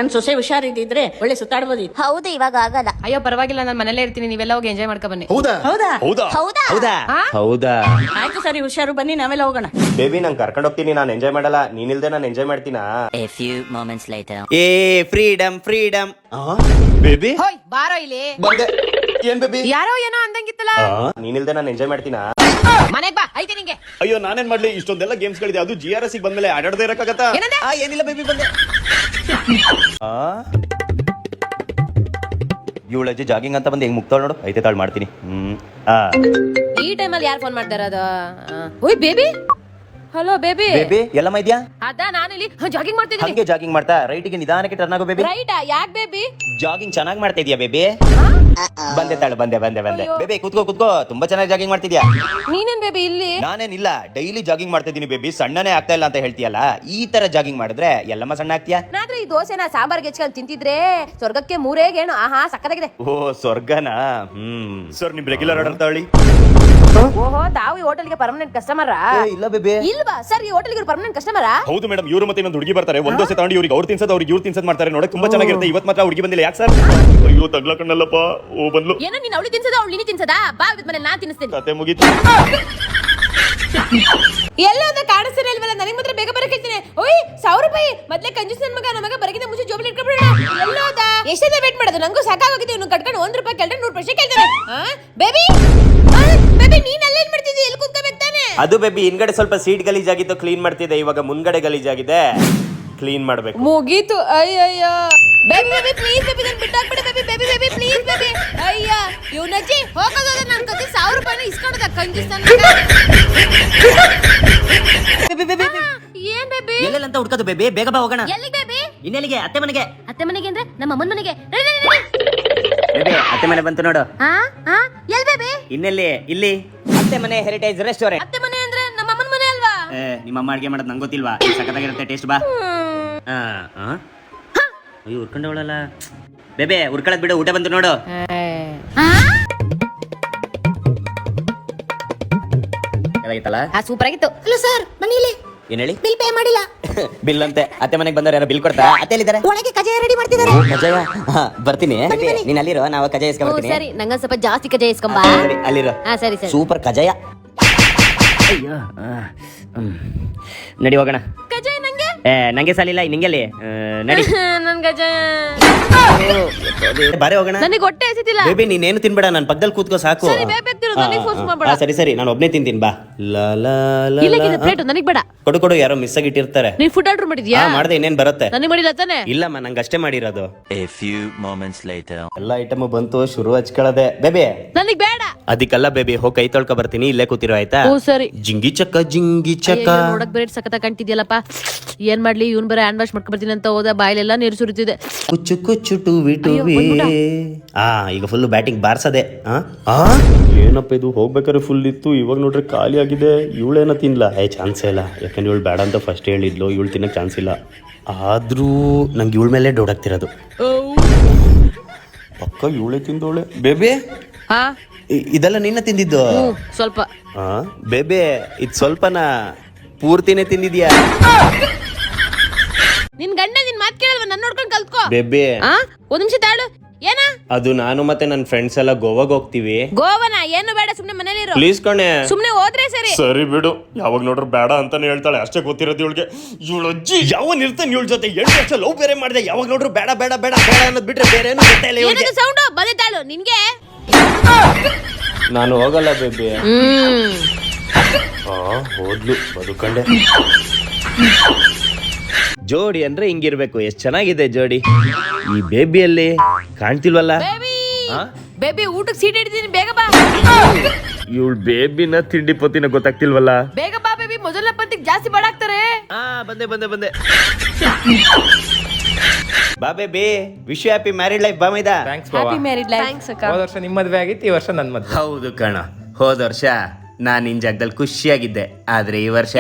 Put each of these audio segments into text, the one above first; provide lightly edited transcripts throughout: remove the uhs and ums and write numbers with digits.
ನನ್ ಸೊಸೆ ಹುಷಾರಿದ್ರೆ ಒಳ್ಳೆ ಸುತ್ತಾಡ್ಬೋದಿತ್ತು. ಹೌದು, ಇವಾಗ ಆಗಲ್ಲ. ಅಯ್ಯೋ ಪರವಾಗಿಲ್ಲ, ನಾನು ಮನೇಲೇ ಇರ್ತೀನಿ, ನೀವೆಲ್ಲ ಹೋಗಿ ಎಂಜಾಯ್ ಮಾಡ್ಕೊ ಬನ್ನಿ. ಹೌದಾ ಹೌದಾ? ಹೌದಾ ಹೌದಾ? ಹೌದಾ ಹೌದಾ ಆಯ್ತು ಸರಿ, ಹುಷಾರು, ಬನ್ನಿ ನಾವೆಲ್ಲ ಹೋಗೋಣ. ಬೇಬಿ ನಂಗೆ ಕರ್ಕೊಂಡು ಹೋಗ್ತೀನಿ, ನಾನು ಎಂಜಾಯ್ ಮಾಡಲ್ಲ. ನೀನಿಲ್ದೆ ನಾನು ಎಂಜಾಯ್ ಮಾಡ್ತೀನಾ? A few moments later. ಏ ಫ್ರೀಡಮ್ ಫ್ರೀಡಮ್ ಬೇಬಿ ಹೋಯ್ ಬಾರೋ ಇಲ್ಲಿ. ಬಂದೆ. ಏನ್ ಬೇಬಿ? ಯಾರೋ ಏನೋ ಅಂದಂಗಿತ್ತಲ್ಲ. ನೀನಿಲ್ದೆ ನಾನು ಎಂಜಾಯ್ ಮಾಡ್ತೀನಾ? ಮನೆಗ್ ಬಾ, ಐತೆ ನಿಂಗೆ. ಅಯ್ಯೋ ನಾನೇನ್ ಮಾಡ್ಲಿ, ಇಷ್ಟೊಂದೆಲ್ಲ ಗೇಮ್ಸ್ ಗಳಿದೆ, ಅದು GRS ಬಂದ್ಮೇಲೆ ಆಡಾಡದೇ ಇರಕ್ಕಾಗತ್ತಾ? ಏನಂದೆ? ಏನಿಲ್ಲ ಬೇಬಿ, ಬಂದೆ. ಇವಳಜ್ಜಿ ಜಾಗಿಂಗ್ ಅಂತ ಬಂದು ಹೆಂಗ್ ಮುಕ್ತಾಳ ನೋಡು. ಐತೆ ತಾಳು ಮಾಡ್ತೀನಿ. ಈ ಟೈಮಲ್ಲಿ ಯಾರು ಫೋನ್ ಮಾಡ್ತಾರ ಅದು? ಓಯ್ baby, hello baby. Baby Yellamma ಇದ್ಯಾ? ಅದ ನಾನು ಇಲ್ಲಿ ಜಾಗಿಂಗ್ ಮಾಡ್ತಿದ್ದೀನಿ. ಹಂಗೆ ಜಾಗಿಂಗ್ ಮಾಡ್ತಾ ರೈಟಿಗೆ ನಿಧಾನಕ್ಕೆ ಟರ್ನ್ ಆಗೋ ಬೇಬಿ. ರೈಟಾ? ಯಾಕೆ ಬೇಬಿ? ಜಾಗಿಂಗ್ ಚೆನ್ನಾಗಿ ಮಾಡ್ತಾ ಇದೀಯಾ ಬೇಬಿ? ಬಂದೆ ತಾಳು, ಬಂದೆ ಬಂದೆ ಬಂದೆ. ಬೇಬಿ ಕೂತ್ಕೋ ಕೂತ್ಕೋ, ತುಂಬಾ ಚೆನ್ನಾಗಿ ಜಾಗಿಂಗ್ ಮಾಡ್ತಿದ್ಯಾ. ನೀನೇನ್ ಬೇಬಿ ಇಲ್ಲಿ? ನಾನೇನಿಲ್ಲ, ಡೈಲಿ ಜಾಗಿಂಗ್ ಮಾಡ್ತಾ ಇದೀನಿ ಬೇಬಿ. ಸಣ್ಣನೇ ಆಗ್ತಾ ಇಲ್ಲ ಅಂತ ಹೇಳ್ತೀಯಲ್ಲ, ಈ ತರ ಜಾಗಿಂಗ್ ಮಾಡಿದ್ರೆ ಎಲ್ಲಮ್ಮ ಸಣ್ಣ ಆಗ್ತೀಯಾ? ನಾದ್ರೆ ಈ ದೋಸೆನ ಸಾಂಬಾರ್ಗೆ ಹೆಚ್ಕೊಂಡು ತಿಂತಿದ್ರೆ ಸ್ವರ್ಗಕ್ಕೆ ಮೂರೇ ಗೇಣು. ಆಹಾ ಸಕ್ಕತ್ತಾಗಿದೆ. ಓ ಸ್ವರ್ಗನಾ? ಸರ್ ನಿಮ್ ರೆಗ್ಯುಲರ್ ಆರ್ಡರ್ ತಗೊಳ್ಳಿ. ಓಹೋ, ತಾವು ಈ ಹೋಟೆಲ್ಗೆ ಪರ್ಮನೆಂಟ್ ಕಸ್ಟಮರಾ? ಇಲ್ಲ ಬೇಬಿ. ಇಲ್ವಾ ಸರ್, ಈ ಹೋಟೆಲ್ಗೆ ಪರ್ಮನೆಂಟ್ ಕಸ್ಟಮರಾ? ಹೌದು ಮೇಡಮ್, ಇವರು ಮತ್ತೆ ಇನ್ನೊಂದು ಹುಡುಗಿ ಬರ್ತಾರೆ. ಒಂದ್ ದೋಸೆ ತಗೊಂಡು ಇವ್ರಿಗೆ ಅವ್ರು ತಿನ್ಸೋದು, ಅವ್ರಿಗೆ ಇವ್ರು ತಿನ್ಸೋದು ಮಾಡ್ತಾರೆ. ನೋಡಕ್ ತುಂಬಾ ಚೆನ್ನಾಗಿರುತ್ತೆ. ಇವತ್ತು ಮಾತ್ರ ಹುಡುಗಿ ಬಂದಿಲ್ಲ, ಯಾಕೆ ಸರ್? ಅಯ್ಯೋ ತಗ್ಲಕಣ್ಣಲ್ಲಪ್ಪ. ಓ ಬಂದ್ಲು. ಏನೋ ನೀನ್ ಅವಳಿ ತಿನ್ಸದ, ಅವಳು ನೀನು ತಿನ್ಸದ? ಬಾ ಮನೇಲಿ ನಾನ್ ತಿನ್ನಿಸ್ತೀನಿ. ಕತೆ ಮುಗೀತು. ಎಲ್ಲ ಅಂತ ಕಾಣಿಸ್ತಾನೆ ಇಲ್ವಲ್ಲ, ನನಗೆ ಮಾತ್ರ ಬೇಗ ಬರಕ್ ಹೇಳ್ತೀನಿ. ಓಯ್ 1000 ರೂಪಾಯಿ ಮೊದ್ಲೇ ಕಂಜೂಸ್ ನನ್ ಮಗ. ನಮಗ ಬರಗಿನ ಮುಂಚೆ ಜೋಬಲ್ ಇಟ್ಕೊಂಡ್ಬಿಡೋಣ. ಎಲ್ಲೋದ? ಎಷ್ಟೇ ವೇಟ್ ಮಾಡೋದು? ನಂಗೂ ಸಾಕಾಗೋಗಿದೆ. ಇವ್ನು ಕಟ್ಕೊಂಡು 1 ರೂಪಾಯಿ ಕೇಳ್ರೆ 100 ಪೈಸೆ ಕೇಳ್ತಾನೆ. ಬೇಬಿ ಬೇಬಿ, ನೀನ್ ಅಲ್ಲೇನ್ ಮಾಡ್ತಿದ್ದಿ? ಎಲ್ಲಿ ಕೂತ್ಕೋಬೇಕು ತಾನೆ? ಅದು ಬೇಬಿ, ಹಿಂದ್ಗಡೆ ಸ್ವಲ್ಪ ಸೀಟ್ ಗಲೀಜಾಗಿತ್ತು, ಕ್ಲೀನ್ ಮಾಡ್ತಿದ್ದೆ. ಇವಾಗ ಮುಂದ್ಗಡೆ ಗಲೀಜಾಗಿದೆ, ಕ್ಲೀನ್ ಮಾಡ್ಬೇಕು. ಮುಗೀತು. ಅಯ್ಯಯ್ಯ ಬೇಬಿ ಬೇಬಿ ಪ್ಲೀಸ್ ಬೇಬಿ, ನಾನು ಬಿಟ್ಟಾಕ್ಬಿಡು baby. Baby baby please baby. ಅಯ್ಯ ಇವನಜ್ಜಿ ಹೋಗೋದ ನನ್ನ ಕತೆ 1000 ರೂಪಾಯಿನ ಇಸ್ಕೊಂಡದ ಕಂಜೂಸ್ ನನ್ ಮಗ. ಏನ್ ಬೇಬಿ? ಎಲ್ಲೆಲ್ಲ ಅಂತ ಹುಡ್ಕೋದು ಬೇಬಿ, ಬೇಗ ಬಾ ಹೋಗೋಣ. ಎಲ್ಲಿಗೆ ಬೇಬಿ? ಇನ್ನೆಲ್ಲಿಗೆ? ಅತ್ತೆ ಮನೆಗೆ. ಅತ್ತೆ ಮನೆಗೆ ಅಂದ್ರೆ ನಮ್ಮ ಅಮ್ಮನ ಮನೆಗೆ. ಬೇಬಿ ಅತ್ತೆ ಮನೆ ಬಂತು ನೋಡು. ಎಲ್ ಬೇಬಿ? ಇನ್ನೆಲ್ಲಿ? ಇಲ್ಲಿ ಅತ್ತೆ ಮನೆ ಹೆರಿಟೇಜ್ ರೆಸ್ಟೋರೆಂಟ್. ಅತ್ತೆ ಮನೆ ಅಂದ್ರೆ ನಮ್ಮ ಅಮ್ಮನ ಮನೆ ಅಲ್ವಾ? ನಿಮ್ಮ ಅಮ್ಮ ಅಡ್ಗೆ ಮಾಡೋದು ನಂಗೆ ಗೊತ್ತಿಲ್ವಾ? ಸಖತ್ತಾಗಿರುತ್ತೆ, ಟೇಸ್ಟ್ ಬಾ. ಅಯ್ಯೋ ಉರ್ಕೊಂಡವಳಲ್ಲ ಬೇಬೆ, ಉರ್ಕೊಳ್ಳೋದ್ ಬಿಡು, ಊಟ ಬಂತು ನೋಡು. ಚೆನ್ನಾಗಿತ್ತಲ್ಲ? ಸೂಪರ್ ಆಗಿತ್ತು. ಹಲೋ ಸರ್, ಮನೇಲಿ ಏನ್ ಹೇಳಿ? ಬಿಲ್ ಪೇ ಮಾಡಿಲ್ಲ. ಬಿಲ್ ಅಂತೆ. ಅತ್ತೆ ಮನೆಗೆ ಬಂದವ್ರು ಯಾರೋ ಬಿಲ್ ಕೊಡ್ತಾ? ಅತ್ತೆ ಎಲ್ಲಿದ್ದಾರೆ? ಒಳಗೆ ಕಜಾಯ ರೆಡಿ ಮಾಡ್ತಿದ್ದಾರೆ. ಕಜಾಯ? ಬರ್ತೀನಿ. ನೀನ್ ಅಲ್ಲಿರೋ, ನಾವು ಕಜಾಯ ಇಸ್ಕೊಂಡ್ಬರ್ತೀನಿ. ಸರಿ, ನಂಗ ಸ್ವಲ್ಪ ಜಾಸ್ತಿ ಕಜಾಯ ಇಸ್ಕೊಂಬಾ. ಸರಿ, ಅಲ್ಲಿರೋ. ಸರಿ ಸರಿ. ಸೂಪರ್ ಕಜಾಯ. ಅಯ್ಯೋ ನಡಿ ಹೋಗೋಣ. ಕಜಾಯ ನಂಗೆ? ನಂಗೆ ಸಾಲಿಲ್ಲ, ನಿಂಗೆಲ್ಲಿ? ನಡಿ. ನನ್ ಕಜಾಯ ಬಾರೆ ಹೋಗೋಣ. ನನಗೆ ಹೊಟ್ಟೆ ಹಸಿತಿಲ್ಲ. ಬೇಬಿ ನೀನೇನು ತಿನ್ಬೇಡ, ನನ್ನ ಪಕ್ಕದಲ್ಲಿ ಕೂತ್ಕೋ ಸಾಕು. ಸರಿ ಬೇಬಿ ತಿರು, ನನಗೆ ಫೋರ್ಸ್ ಮಾಡಬೇಡ. ಸರಿ ಸರಿ, ನಾನು ಒಬ್ನೇ ತಿಂತೀನಿ ಬಾ. ಲಾ ಲಾ ಲಾ ಇಲ್ಲಕಿದೆ ಪ್ಲೇಟ್, ನನಗೆ ಬೇಡ. ಕೊಡು ಕೊಡು, ಯಾರೋ ಮಿಸ್ ಆಗಿಟ್ಟಿರ್ತಾರೆ. ನೀನ್ ಫುಡ್ ಆರ್ಡರ್ ಮಾಡಿದ್ಯಾ? ಮಾಡ್ದೆ, ಇನ್ನೇನ್ ಬರುತ್ತೆ? ನನಗೆ ಮಾಡಿಲ್ಲ ತಾನೆ? ಇಲ್ಲಮ್ಮ, ನಂಗೆ ಅಷ್ಟೇ ಮಾಡಿರೋದು. A few moments later. ಎಲ್ಲ ಐಟಮ್ ಬಂತು, ಶುರು ಹಚ್ಕೊಳ್ಳದೆ. ಬೇಬಿ ನನಗೆ ಬೇಡ. ಅದಕ್ಕೆಲ್ಲ ಬೇಬಿ, ಹೋಗಿ ಕೈ ತೊಳ್ಕೊ ಬರ್ತೀನಿ, ಇಲ್ಲೇ ಕೂತಿರೋ ಆಯ್ತಾ? ಓ ಸರಿ. ಜಿಂಗಿ ಚಕ್ಕ ಜಿಂಗಿ ಚಕ್ಕ. ಅಯ್ಯೋ, ನೋಡಕ್ ಬೇರೆ ಸಖತ ಕಾಣ್ತಿದ್ಯಲ್ಲಪ್ಪ. ಏನ್ ಮಾಡ್ಲಿ, ಇವ್ನ್ ಬರ ಹ್ಯಾಂಡ್ ವಾಶ್ ಮಾಡ್ಕೊ ಬರ್ತೀನಿ ಅಂತ ಹೋದ, ಬಾಯಿಲೆಲ್ಲ ನೀರು ಸುರಿತಿದೆ. ಕುಚ್ಚು ಕುಚ್ಚು ಟುವಿ ಟುವಿ. ಈಗ ಫುಲ್ ಬ್ಯಾಟಿಂಗ್ ಬಾರ್ಸದೆ. ಏನಪ್ಪ ಇದು, ಹೋಗ್ಬೇಕಾದ್ರೆ ಫುಲ್ ಇತ್ತು, ಇವಾಗ ನೋಡ್ರೆ ಖಾಲಿ ಆಗಿದೆ. ಇವಳೇನ ತಿನ್ಲ? ಚಾನ್ಸೇ ಇಲ್ಲ, ಯಾಕಂದ್ರೆ ಇವಳು ಬೇಡ ಅಂತ ಫಸ್ಟ್ ಹೇಳಿದ್ಲು. ಇವಳು ತಿನ್ನಕ್ ಚಾನ್ಸ್ ಇಲ್ಲ. ಆದ್ರೂ ನಂಗೆ ಇವಳ ಮೇಲೆ ಡೌಟ್ ಆಗ್ತಿರೋದು. ಪಕ್ಕ ಇವಳೇ ತಿಂದೋಳೆ. ಬೇಬಿ ಇದೆಲ್ಲ ನಿನ್ನ ತಿಂದಿದ್ದು? ಸ್ವಲ್ಪ. ಬೇಬಿ ಇದು ಸ್ವಲ್ಪನ ಪೂರ್ತಿನೇ ತಿಂದಿದ್ಯಾ? ನಿನ್ ಗಂಡ ನಿನ್ ಮಾತ್ ಕೇಳಲ್ವ? ನನ್ ನೋಡ್ಕೊಂಡ್ ಕಲ್ತ್ಕೋ. ಬೇಬಿ ಒಂದ್ ನಿಮಿಷ ತಾಳು. ಏನ ಅದು ನಾನು ಮತ್ತೆ ನನ್ನ ಫ್ರೆಂಡ್ಸ್ ಎಲ್ಲ ಗೋವಾಗ್ ಹೋಗ್ತೀವಿ. ಗೋವನ ಏನು ಬೇಡ, ಸುಮ್ನೆ ಮನೇಲಿ ಇರು. ಪ್ಲೀಸ್ ಕಣೆ. ಸುಮ್ನೆ ಹೋದ್ರೆ ಸರಿ. ಸರಿ ಬಿಡು, ಯಾವಾಗ ನೋಡ್ರು ಬೇಡ ಅಂತಾನೆ ಹೇಳ್ತಾಳೆ, ಅಷ್ಟೇ ಗೊತ್ತಿರೋದು ಇವಳಿಗೆ. ಇವಳು ಅಜ್ಜಿ ಯಾವನ್ ಇರ್ತಾನೆ ಇವಳ ಜೊತೆ. 8 ವರ್ಷ ಲವ್ ಬೇರೆ ಮಾಡಿದೆ, ಯಾವಾಗ ನೋಡ್ರು ಬೇಡ ಬೇಡ ಬೇಡ ಬೇಡ ಅನ್ನೋದು ಬಿಟ್ರೆ ಬೇರೆ ಏನು ಗೊತ್ತೇ ಇಲ್ಲ ಇವಳಿಗೆ. ಏನದು ಸೌಂಡ್? ಬಂದೆ ತಾಳು. ನಿನ್ಗೆ ನಾನು ಹೋಗಲ್ಲ ಬೇಬಿ. ಹೋದ್ಲು, ಬದುಕಂಡೆ. ಜೋಡಿ ಅಂದ್ರೆ ಹಿಂಗಿರ್ಬೇಕು. ಎಷ್ಟ್ ಚೆನ್ನಾಗಿದೆ ಜೋಡಿ. ಈ ಬೇಬಿಯಲ್ಲಿ ಕಾಣ್ತಿಲ್ವಲ್ಲ? ಬೇಬಿ ಊಟಕ್ಕೆ ಸೀಟ್ ಹಿಡಿದೀನಿ, ಬೇಗ ಬಾ. ಇವಳು ಬೇಬಿನ ತಿಂಡಿ ಪೊತ್ತಿನ ಗೊತ್ತಾಗ್ತಿಲ್ವಲ್ಲ? ಬೇಗ ಬಾ ಬೇಬಿ, ಮೊದಲನೇ ಪಂಕ್ತಿಗೆ ಜಾಸ್ತಿ ಬಾಡಾಕ್ತಾರೆ. ಬಂದೆ ಬಂದೆ ಬಂದೆ. ಬಾ baby, wish you happy married life. ಬಾ ಮೈದಾ. Happy married life. ಥ್ಯಾಂಕ್ಸ್ ಅಕ್ಕ. ಹೋದ ವರ್ಷ ನಿಮ್ಮ ಮದುವೆ ಆಗಿತ್ತು, ಈ ವರ್ಷ ನನ್ನ ಮದುವೆ. ಹೌದು ಕಣ, ಹೋದ ವರ್ಷ ನಾನ್ ನಿನ್ ಜಾಗದಲ್ಲಿ ಖುಷಿಯಾಗಿದ್ದೆ, ಆದ್ರೆ ಈ ವರ್ಷ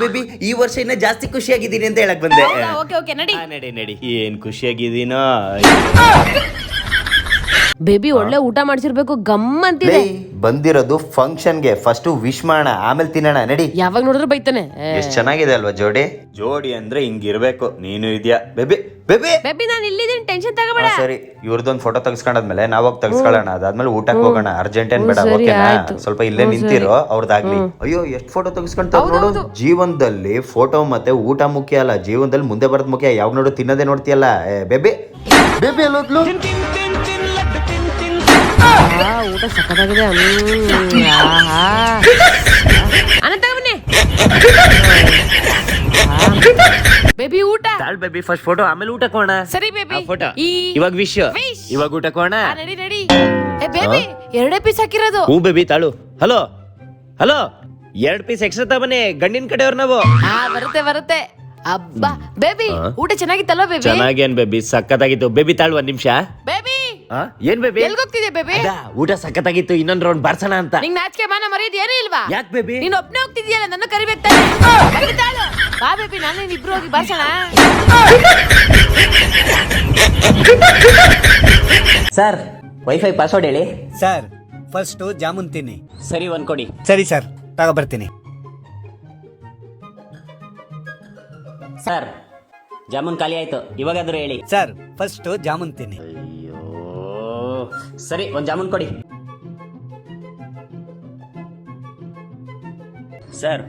ಬೇಬಿ ಈ ವರ್ಷ ಇನ್ನ ಜಾಸ್ತಿ ಖುಷಿಯಾಗಿದ್ದೀನಿ ಅಂತ ಹೇಳಕ್ ಬಂದೆ. ಓಕೆ ಓಕೆ, ನಡಿ ನಡಿ ನಡಿ. ಏನ್ ಖುಷಿಯಾಗಿದ್ದೀನೋ. ಬೇಬಿ ಒಳ್ಳೆ ಊಟ ಮಾಡ್ಸಿರ್ಬೇಕು ಗಮ್ ಅಂತಿದೆ. ಬಂದಿರೋದು ಫಂಕ್ಷನ್ಗೆ, ಫಸ್ಟ್ ವಿಶ್ ಮಾಡೋಣ ಆಮೇಲೆ ತಿನ್ನೋಣ ನಡಿ. ಯಾವಾಗ ನೋಡಿದ್ರು ಬೈತಾನೆ. ಎಷ್ಟ್ ಚೆನ್ನಾಗಿದೆ ಅಲ್ವಾ ಜೋಡಿ? ಜೋಡಿ ಅಂದ್ರೆ ಹಿಂಗಿರ್ಬೇಕು. ನೀನು ಇದೆಯಾ ಬೇಬಿ? ಬೇಬಿ ಬೇಬಿ ನಾನು ಇಲ್ಲಿದ್ದೀನಿ, ಟೆನ್ಷನ್ ತಗೋಬೇಡ. ಸರಿ, ಇವ್ರದೊಂದು ಫೋಟೋ ತೆಗಿಸ್ಕೊಂಡಾದ್ಮೇಲೆ ನಾವಾಗ ತೆಗಿಸ್ಕೊಳ್ಳೋಣ. ಅದಾದ್ಮೇಲೆ ಊಟಕ್ಕೆ ಹೋಗೋಣ. ಅರ್ಜೆಂಟ್ ಏನ್ ಬೇಡ, ಸರಿ, ಓಕೆನಾ? ಆಯ್ತು. ಸ್ವಲ್ಪ ಇಲ್ಲೇ ನಿಂತಿರೋ, ಅವ್ರದ್ದಾಗ್ಲಿ. ಅಯ್ಯೋ ಎಷ್ಟ್ ಫೋಟೋ ತೆಗಿಸ್ಕೊಂತಾರೆ ನೋಡು. ಜೀವನದಲ್ಲಿ ಫೋಟೋ ಮತ್ತೆ ಊಟ ಮುಖ್ಯ ಅಲ್ಲ, ಜೀವನದಲ್ಲಿ ಮುಂದೆ ಬರೋದ್ ಮುಖ್ಯ. ಯಾವಾಗ ನೋಡು ತಿನ್ನೋದೇ ನೋಡ್ತೀಯಲ್ಲ. Baby baby ಎಲ್ಲೋದ್ಲು? ಊಟ ಸಕ್ಕತ್ತಾಗಿದೆ. ಅನಂತ ಬನ್ನಿ ಬೇಬಿ ಊಟ. ಬೇಬಿ ಫಸ್ಟ್ ಫೋಟೋ ಆಮೇಲೆ ಊಟ ಕೋಣ. ಸರಿ ಬೇಬಿ ಫೋಟೋ ಈ ಇವಾಗ ವಿಶ್, ಇವಾಗ ಊಟ ಕೋಣ. ನಡಿ ನಡಿ. ಏ ಬೇಬಿ ಎರಡೇ ಪೀಸ್ ಹಾಕಿರೋದು. ಹೂ ಬೇಬಿ ತಾಳು. ಹಲೋ ಹಲೋ, 2 ಪೀಸ್ ಎಕ್ಸ್ಟ್ರಾ ತಬನ್ನಿ, ಗಂಡಿನ ಕಡೆಯವ್ರು ನಾವು. ಬರುತ್ತೆ ಬರುತ್ತೆ. ಅಬ್ಬಾ ಬೇಬಿ ಊಟ ಚೆನ್ನಾಗಿತ್ತಲ್ವಾ ಬೇಬಿ? ಚೆನ್ನಾಗೇನ್ ಬೇಬಿ, ಸಖತ್ತಾಗಿತ್ತು. ಬೇಬಿ ತಾಳು 1 ನಿಮಿಷ. ಬೇಬಿ ಏನ್ ಬೇಬಿ? ಎಲ್ಗೋಗ್ತಿದ್ಯಾ ಬೇಬಿ? ಊಟ ಸಖತ್ತಾಗಿತ್ತು, ಇನ್ನೊಂದ್ ರೌಂಡ್ ಬಾರ್ಸೋಣ ಅಂತ. ನಿಂಗ್ ನಾಚಿಕೆ ಮಾನ ಮರ್ಯಾದೆ ಏನೂ ಇಲ್ವಾ? ಯಾಕೆ ಬೇಬಿ? ನೀನ್ ಒಬ್ನೇ ಹೋಗ್ತಿದ್ಯಲ್ಲ, ನನ್ನ ಕರಿಬೇಕು ತಾನೆ. ಬನ್ನಿ ತಾಳು. ಬಾ ಬೇಬಿ, ನಾನು ನೀನ್ ಇಬ್ರು ಹೋಗಿ ಬಾರ್ಸೋಣ. ಸರ್ ವೈಫೈ ಪಾಸ್ವರ್ಡ್ ಹೇಳಿ. ಸರ್ ಫಸ್ಟ್ ಜಾಮೂನ್ ತಿನ್ನಿ. ಸರಿ, ಒಂದ್ ಕೊಡಿ. ಸರಿ ಸರ್, ತಗೊಬರ್ತೀನಿ. ಸರ್ ಜಾಮೂನ್ ಖಾಲಿ ಆಯ್ತು, ಇವಾಗಾದ್ರೂ ಹೇಳಿ. ಸರ್ ಫಸ್ಟ್ ಜಾಮೂನ್ ತಿನ್ನಿ. ಅಯ್ಯೋ ಸರಿ, ಒಂದ್ ಜಾಮೂನ್ ಕೊಡಿ. ಸರ್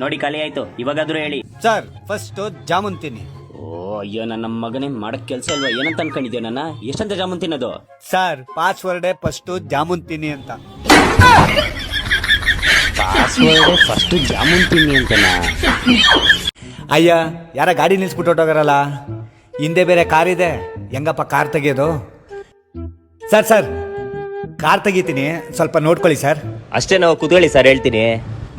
ನೋಡಿ ಖಾಲಿ ಆಯ್ತು, ಇವಾಗಾದ್ರೂ ಹೇಳಿ. ಸರ್ ಫಸ್ಟ್ ಜಾಮೂನ್ ತಿನ್ನಿ. ಓ ಅಯ್ಯೋ, ನನ್ನ ಮಗನೇ ಮಾಡಕ್ ಕೆಲ್ಸ ಇಲ್ವಾ? ಏನಂತ ಅನ್ಕೊಂಡಿದ್ಯೋ ನನ್ನ? ಎಷ್ಟಂತ ಜಾಮೂನ್ ತಿನ್ನೋದು? ಸರ್ ಪಾಸ್ವರ್ಡೇ ಫಸ್ಟ್ ಜಾಮೂನ್ ತಿನ್ನಿ ಅಂತ. ಪಾಸ್ವರ್ಡ್ ಫಸ್ಟ್ ಜಾಮೂನ್ ತಿನ್ನಿ ಅಂತನಾ? ಅಯ್ಯ, ಯಾರ ಗಾಡಿ ನಿಲ್ಸ್ಬಿಟ್ಟು ಹೊಟ್ಟೋಗಾರಲ್ಲ, ಹಿಂದೆ ಬೇರೆ ಕಾರ್ ಇದೆ, ಹೆಂಗಪ್ಪ ಕಾರ್ ತೆಗಿಯೋದು? ಸರ್ ಸರ್ ಕಾರ್ ತೆಗಿತೀನಿ, ಸ್ವಲ್ಪ ನೋಡ್ಕೊಳ್ಳಿ ಸರ್. ಅಷ್ಟೇ, ನಾವು ಕೂತ್ಕೊಳ್ಳಿ ಸರ್, ಹೇಳ್ತೀನಿ.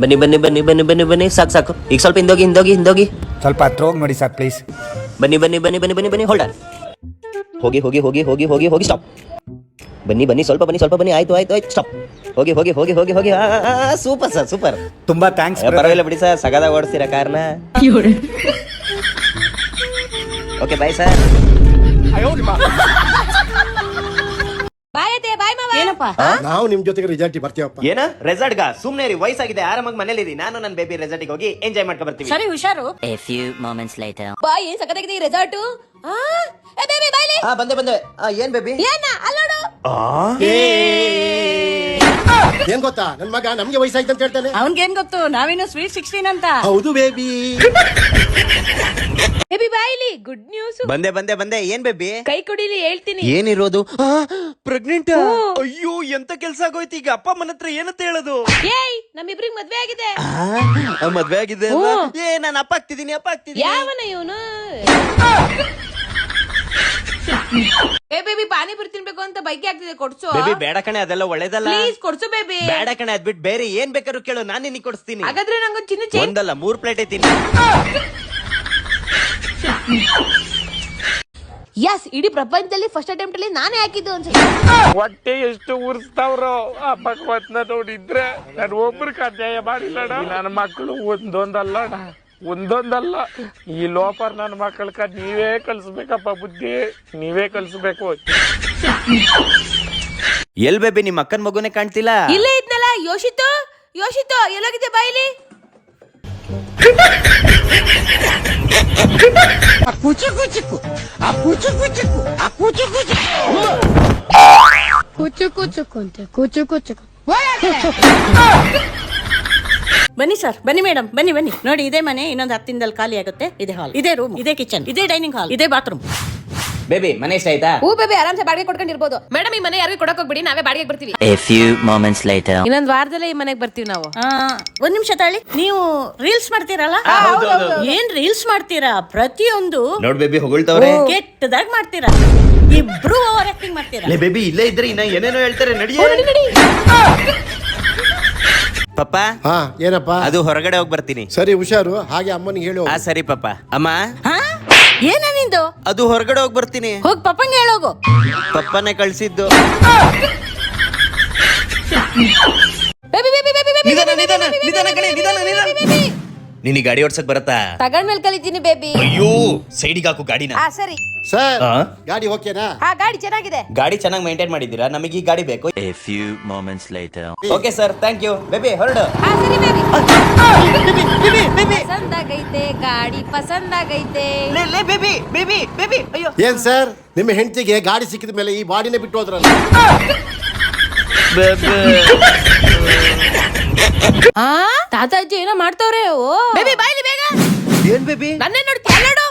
ಬನ್ನಿ ಬನ್ನಿ ಬನ್ನಿ ಬನ್ನಿ ಬನ್ನಿ ಬನ್ನಿ, ಸಾಕು ಸಾಕು. ಈಗ ಸ್ವಲ್ಪ ಹಿಂದೋಗಿ ಹಿಂದೋಗಿ ಹಿಂದೋಗಿ. ಸ್ವಲ್ಪ ಹತ್ರ ಹೋಗಿ ನೋಡಿ ಸರ್ ಪ್ಲೀಸ್. ಬನ್ನಿ ಬನ್ನಿ ಬನ್ನಿ ಬನ್ನಿ ಬನ್ನಿ ಬನ್ನಿ, ಹೋಲ್ಡ್. ಹೋಗಿ ಹೋಗಿ ಹೋಗಿ ಹೋಗಿ ಹೋಗಿ ಹೋಗಿ ಸ್ಟಾಪ್. ಬನ್ನಿ ಬನ್ನಿ, ಸ್ವಲ್ಪ ಬನ್ನಿ ಸ್ವಲ್ಪ ಬನ್ನಿ. ಆಯ್ತು ಆಯ್ತು ಆಯ್ತು, ಸ್ಟಾಪ್. ಹೋಗಿ ಹೋಗಿ ಹೋಗಿ ಹೋಗಿ ಹೋಗಿ. Super sir, super. ತುಂಬಾ ಥ್ಯಾಂಕ್ಸ್. ಪರವಾಗಿಲ್ಲ ಬಿಡಿ ಸರ್, ಸಗದಾಗ ಓಡಿಸ್ತೀರಾ ಕಾರ್ನ. Okay bye sir. ಬಾಯ್ ಬಾಯ್ ಮಾವ. ಏನಪ್ಪ ನಾವು ನಿಮ್ ಜೊತೆಗೆ ರಿಸಲ್ಟ್ ಬರ್ತೀವಪ್ಪ. ಏನ ರೆಸಾರ್ಟ್ಗ? ಸುಮ್ನೆ ರೀ, ವಯಸ್ಸಾಗಿದೆ, ಆರಾಮಾಗಿ ಮನೇಲಿರಿ. ನಾನು ನನ್ನ ಬೇಬಿ ರೆಸಾರ್ಟ್ಗೆ ಹೋಗಿ ಎಂಜಾಯ್ ಮಾಡ್ಕೊ ಬರ್ತೀವಿ. ಸರಿ ಹುಷಾರು. A few moments later. ಬಾ, ಏನ್ ಸಕ್ಕತ್ತಾಗಿದೆ ಈ ರೆಸಾರ್ಟ್. ಏ ಬೇಬಿ ಬಾಯ್ಲಿ. ಬಂದೆ ಬಂದೆ. ಏನ್ ಬೇಬಿ? ಏನ ಅಲ್ಲೋಡು. ಏನ್ ಗೊತ್ತಾ, ನನ್ ಮಗ ನಮ್ಗೆ ವಯಸ್ಸಾಯ್ತು ಅಂತ ಹೇಳ್ತಾನೆ. ಅವನ್ಗೇನ್ ಗೊತ್ತು, ನಾವಿನ್ನು ಸ್ವೀಟ್ 16 ಅಂತ. ಹೌದು ಬೇಬಿ. ಬೇಬಿ ಬಾಯ್ಲಿ, ಗುಡ್ ನ್ಯೂಸ್. ಬಂದೆ ಬಂದೆ ಬಂದೆ. ಏನ್ ಬೇಬಿ? ಕೈ ಕೊಡಿಲಿ ಹೇಳ್ತೀನಿ. ಏನಿರೋದು? ಪ್ರೆಗ್ನೆಂಟ್? ಅಯ್ಯೋ, ಎಂತ ಕೆಲ್ಸ ಆಗೋಯ್ತು ಈಗ. ಅಪ್ಪ ಅಮ್ಮನ ಹತ್ರ ಏನಂತ ಹೇಳೋದು? ಏಯ್, ನಮ್ಮಿಬ್ರಿಗೆ ಮದ್ವೆ ಆಗಿದೆ. ಮದ್ವೆ ಆಗಿದೆ ಅಲ್ವಾ? ನಾನು ಅಪ್ಪ ಆಗ್ತಿದ್ದೀನಿ, ಅಪ್ಪ ಆಗ್ತಿದ್ದೀನಿ. ಯಾವನ ಇವನು? ಏ ಬೇಬಿ, ಪಾನಿಪುರಿ ತಿನ್ಬೇಕು ಅಂತ ಬೈಕ್ ಆಗ್ತಿದೆ, ಕೊಡ್ಸು. ಬೇಬಿ ಬೇಡ ಕಣೆ, ಅದೆಲ್ಲ ಒಳ್ಳೇದಲ್ಲ. ಪ್ಲೀಸ್ ಕೊಡ್ಸು ಬೇಬಿ. ಬೇಡ ಕಣೆ, ಅದ್ಬಿಟ್ಟು ಬೇರೆ ಏನ್ ಬೇಕಾದ್ರೂ ಕೇಳು, ನಾನು ನಿನಗೆ ಕೊಡಿಸ್ತೀನಿ. ಹಾಗಾದ್ರೆ ನಂಗೊಂದು ಚಿನ್ನ ಚೈನ್. ಒಂದಲ್ಲ 3 ಪ್ಲೇಟ್ ತಿನ್ನಿ. ಯಸ್, ಇಡೀ ಪ್ರಪಂಚದಲ್ಲಿ ಫಸ್ಟ್ ಅಟೆಂಪ್ಟ್ ಅಲ್ಲಿ ನಾನೇ ಹಾಕಿದ್ದು ಅನ್ಸುತ್ತೆ. ಹೊಟ್ಟೆ ಎಷ್ಟು ಉರ್ಸ್ತಾವ್ರೋ ಆ ಭಗವತ್ನ ನೋಡಿದ್ರೆ. ನಾನು ಒಬ್ರಿಗೆ ಅನ್ಯಾಯ ಮಾಡಿಲ್ಲಣ್ಣ. ನನ್ನ ಮಕ್ಕಳು ಒಂದೊಂದಲ್ಲ, ಈ ಲೋಪರ್ ನನ್ನ ಮಕ್ಕಳಕ್ಕ ನೀವೇ ಕಲಿಸ್ಬೇಕಪ್ಪ ಬುದ್ಧಿ, ನೀವೇ ಕಲಿಸ್ಬೇಕು. ಎಲ್ ಬೇಬಿ, ನಿಮ್ಮ ಅಕ್ಕನ ಮಗುನೇ ಕಾಣ್ತಿಲ್ಲ. ಇಲ್ಲೇ ಇದ್ನಲ್ಲ, ಯೋಶಿತು ಎಲ್ಲೋಗಿದೆ ಬಾಯಿಲಿ? ಬನ್ನಿ ಸರ್, ಬನ್ನಿ ಮೇಡಮ್, ಬನ್ನಿ ಬನ್ನಿ. ನೋಡಿ, ಇದೇ ಮನೆ, ಇನ್ನೊಂದು 10 ದಿನದಲ್ಲಿ ಖಾಲಿ ಆಗುತ್ತೆ. ಇದೇ ಹಾಲ್, ಇದೇ ರೂಮ್, ಇದೇ ಕಿಚನ್, ಇದೇ ಡೈನಿಂಗ್ ಹಾಲ್, ಇದೇ ಬಾತ್ರೂಮ್. ಬೇಬಿ ಮನೆ ಇಷ್ಟ ಆಯ್ತಾ? ಹೂ ಬೇಬಿ, ಆರಾಮ್ಸೆ ಬಾಡಿಗೆ ಕೊಡ್ಕೊಂಡಿರ್ಬೋದು. ಮೇಡಮ್, ಈ ಮನೆ ಯಾರಿಗೂ ಕೊಡಕ್ ಹೋಗ್ಬಿಡಿ, ನಾವೇ ಬಾಡಿಗೆ ಬರ್ತೀವಿ. A few moments later. ಇನ್ನೊಂದ್ ವಾರದಲ್ಲೇ ಈ ಮನೆಗೆ ಬರ್ತೀವಿ ನಾವು. ಒಂದ್ ನಿಮಿಷ ತಾಳಿ. ನೀವು ರೀಲ್ಸ್ ಮಾಡ್ತೀರಲ್ಲ? ಏನ್ ರೀಲ್ಸ್ ಮಾಡ್ತೀರಾ? ಪ್ರತಿಯೊಂದು ನೋಡ್ ಬೇಬಿ, ಹೊಗಳ್ತವ್ರೆ. ಕೆಟ್ಟದಾಗ ಮಾಡ್ತೀರಾ, ಇಬ್ರು ಓವರ್ ಆಕ್ಟಿಂಗ್ ಮಾಡ್ತೀರಾ. ಬೇಬಿ ಇಲ್ಲೇ ಇದ್ರೆ ಇನ್ನ ಏನೇನೋ ಹೇಳ್ತಾರೆ. ನಡಿ ಪಪ್ಪ. ಹಾ ಏನಪ್ಪ? ಅದು ಹೊರಗಡೆ ಹೋಗಿ ಬರ್ತೀನಿ. ಸರಿ ಹುಷಾರು, ಹಾಗೆ ಅಮ್ಮನಿಗೆ ಹೇಳು. ಸರಿ ಪಪ್ಪ. ಅಮ್ಮ, ಏನ ನಿಂದು? ಅದು ಹೊರಗಡೆ ಹೋಗಿ ಬರ್ತೀನಿ. ಹೋಗ್ ಪಪ್ಪಂಗೆ ಹೇಳೋಗು. ಪಪ್ಪನೇ ಕಳ್ಸಿದ್ದು. ಬೇಬಿ ಬೇಬಿ ಬೇಬಿ ಬೇಬಿ ನಿಧಾನ ನಿಧಾನ ನಿಧಾನ ಕಣೆ, ನಿಧಾನ ನಿಧಾನ. ನಿನಗೆ ಗಾಡಿ ಓಡ್ಸಕ್ ಬರತ್ತಾ? ತಗೊಂಡ್ಮೇಲೆ ಕಲಿತೀನಿ ಬೇಬಿ. ಅಯ್ಯೋ ಸೈಡಿಗೆ ಹಾಕು ಗಾಡಿನ. ಸರಿ. ಸರ್ ಗಾಡಿ ಓಕೆನಾ? ಗಾಡಿ ಚೆನ್ನಾಗಿದೆ. ಗಾಡಿ ಚೆನ್ನಾಗಿ ಮೇಂಟೈನ್ ಮಾಡಿದ್ದೀರಾ, ನಮಗೆ ಈ ಗಾಡಿ ಬೇಕು. A few moments later. Okay sir, thank you. Baby ಹೊರಡು. ಸರಿ ಬೇಬಿ. ಪಸಂದಾಗೈತೆ ಗಾಡಿ, ಪಸಂದಾಗೈತೆ. ಬೇಬಿ ಬೇಬಿ ಬೇಬಿ ಅಯ್ಯೋ. ಏನ್ ಸರ್ ನಿಮ್ಮ ಹೆಂಡತಿಗೆ ಗಾಡಿ ಸಿಕ್ಕಿದ ಮೇಲೆ ಈ ಬಾಡಿನೇ ಬಿಟ್ಟು ಹೋದ್ರಲ್ಲ? ತಾತಾಜಿ ಏನೋ ಮಾಡ್ತವ್ರೆ. ಓ ಬೇಬಿ ಬಾಯ್ಲಿ ಬೇಗ. ಏನ್ ಬೇಬಿ? ನನ್ನೇ ನೋಡ್ತೀಯ ನೋಡು.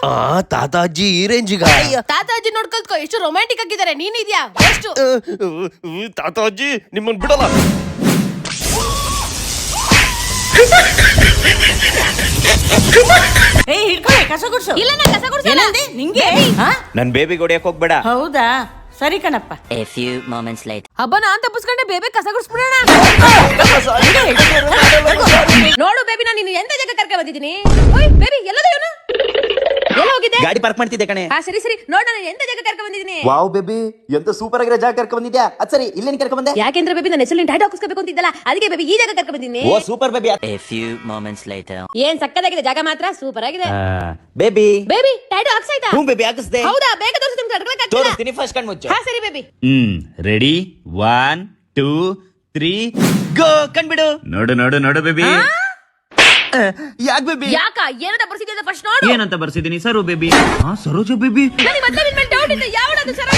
ತಾತಾಜಿ ಈ ರೇಂಜಿಗ? ತಾತಾಜಿ ನೋಡ್ಕೊಳ್ಕೊ, ಎಷ್ಟು ರೊಮ್ಯಾಂಟಿಕ್ ಆಗಿದ್ದಾರೆ. ನೀನಿದ್ಯಾ ಎಷ್ಟು? ತಾತಾಜಿ ನಿಮ್ಮನ್ ಬಿಡಲ್ಲ. ಹಿಡ್ಕೊಳ್ಳಿ, ಕಸ ಗುಡ್ಸು. ಇಲ್ಲ ನಾ ಕಸ ಗುಡ್ಸಲ್ಲ. ಏನಂದೆ ನಿಂಗೆ? ಹಾ? ನನ್ ಬೇಬಿ ಹೊಡಿಯಕ್ ಹೋಗ್ಬೇಡ. ಹೌದಾ, ಸರಿ ಕಣಪ್ಪ. A few moments later. ಹಬ್ಬ ನಾನ್ ತಪ್ಪಿಸ್ಕೊಂಡೆ, ಬೇಬಿ ಕಸ ಗುಡ್ಸ್ಬಿಡೋಣ. ನೋಡು ಬೇಬಿ, ನಾನು ನಿನ್ನ ಎಂತ ಜಾಗ ಕರ್ಕ ಬಂದಿದ್ದೀನಿ. ಓಯ್ ಬೇಬಿ, ಎಲ್ಲದ ಇವನು? ಎಲ್ಲ ಹೋಗಿದ್ದೆ? ಗಾಡಿ ಪಾರ್ಕ್ ಮಾಡ್ತಿದ್ದೆ ಕಣೆ. ಸರಿ ಸರಿ, ನೋಡು ನಾನು ಎಂತ ಜಾಗ ಕರ್ಕ ಬಂದಿದ್ದೀನಿ. ವಾವ್ ಬೇಬಿ, ಎಂತ ಸೂಪರ್ ಆಗಿರೋ ಜಾಗ ಕರ್ಕೊಂಡ್ ಬಂದಿದ್ಯಾ. ಅದ್ ಸರಿ, ಇಲ್ಲೇನ್ ಕರ್ಕೊಂಡ್ ಬಂದೆ? ಯಾಕೆಂದ್ರೆ ಬೇಬಿ ನನ್ನ ಹೆಸರು ಟ್ಯಾಟೂ ಹಾಕಿಸ್ಕೋಬೇಕು ಅಂತಿದ್ದಲ್ಲ, ಅದಕ್ಕೆ ಬೇಬಿ ಈ ಜಾಗ ಕರ್ಕ ಬಂದಿದ್ದೀನಿ. ಓ super baby. A few moments later. ಏನ್ ಸಕ್ಕದಾಗಿದೆ ಜಾಗ, ಮಾತ್ರ ಸೂಪರ್ ಆಗಿದೆ. ಬೇಬಿ ಬೇಬಿ ಟ್ಯಾಟೂ ಹಾಕ್ಸಾಯ್ತಾ? ಹ್ಞೂ ಬೇಬಿ, ಹಾಕಿಸ್ದೆ. ಹೌದಾ? ಬೇಗ ತೋರಿಸು, ನಿಮ್ಗೆ ತಡ್ಕೊಳಕ್ಕಾಗ್ತಿಲ್ಲ. ತೋರಿಸ್ತೀನಿ, ಫಸ್ಟ್ ಕಣ್ ಮುಚ್ಚು. ಸರಿ ಬೇಬಿ. ರೆಡಿ, 1 2 3 ಗೋ. ಕಣ್ಬಿಡು. ನೋಡು ನೋಡು ನೋಡು ಬೇಬಿ. ಯಾಕ್ ಬೇಬಿ? ಯಾಕ ಏನಂತ ಬರ್ಸಿದ್ಯಾ ಫಸ್ಟ್ ನೋಡು. ಏನಂತ ಬರ್ಸಿದೀನಿ? ಸರು ಬೇಬಿ. ಸರೋಜ ಬೇಬಿ. ನನಗೆ ಮತ್ತೆ ನಿನ್ ಮೇಲೆ ಡೌಟ್ ಇದೆ. ಯಾವಳದು ಸರೋಜ?